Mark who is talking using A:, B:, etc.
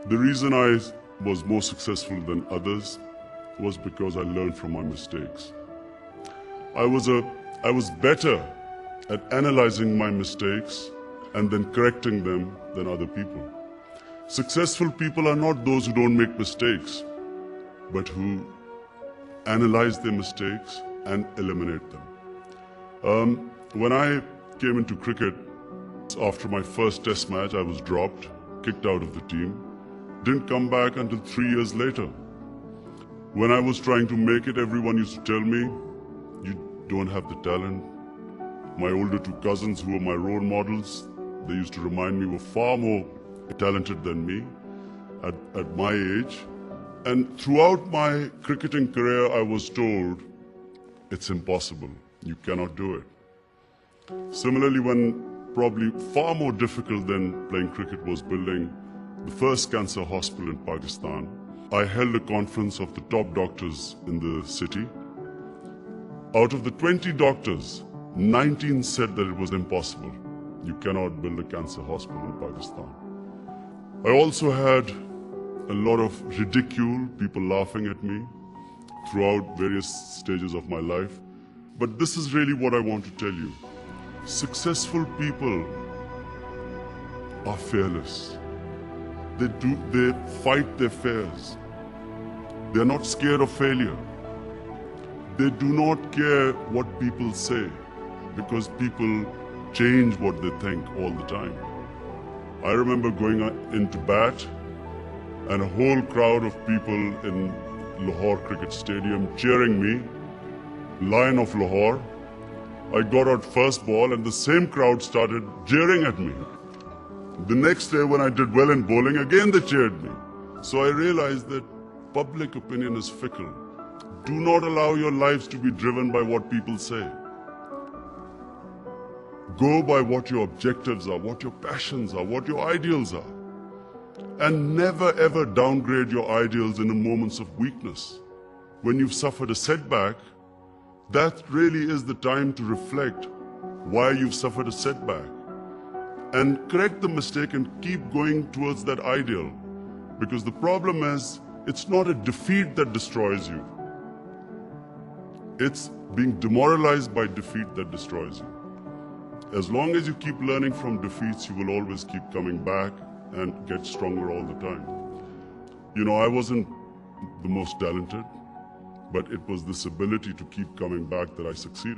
A: The reason I was more successful than others was because I learned from my mistakes. I was better at analyzing my mistakes and then correcting them than other people. Successful people are not those who don't make mistakes, but who analyze their mistakes and eliminate them. When I came into cricket, after my first test match, I was dropped, kicked out of the team. Didn't come back until 3 years later. When I was trying to make it, everyone used to tell me, you don't have the talent. My older two cousins, who were my role models, they used to remind me were far more talented than me at my age. And throughout my cricketing career, I was told, it's impossible, you cannot do it. Similarly, when probably far more difficult than playing cricket was building the first cancer hospital in Pakistan, I held a conference of the top doctors in the city. Out of the 20 doctors, 19 said that it was impossible. You cannot build a cancer hospital in Pakistan. I also had a lot of ridicule, people laughing at me throughout various stages of my life. But this is really what I want to tell you. Successful people are fearless. They fight their fears. They're not scared of failure. They do not care what people say, because people change what they think all the time. I remember going into bat and a whole crowd of people in Lahore Cricket Stadium cheering me, Lion of Lahore. I got out first ball and the same crowd started jeering at me. The next day when I did well in bowling, again they cheered me. So I realized that public opinion is fickle. Do not allow your lives to be driven by what people say. Go by what your objectives are, what your passions are, what your ideals are. And never ever downgrade your ideals in the moments of weakness. When you've suffered a setback, that really is the time to reflect why you've suffered a setback. And correct the mistake and keep going towards that ideal. Because the problem is, it's not a defeat that destroys you. It's being demoralized by defeat that destroys you. As long as you keep learning from defeats, you will always keep coming back and get stronger all the time. You know, I wasn't the most talented, but it was this ability to keep coming back that I succeeded.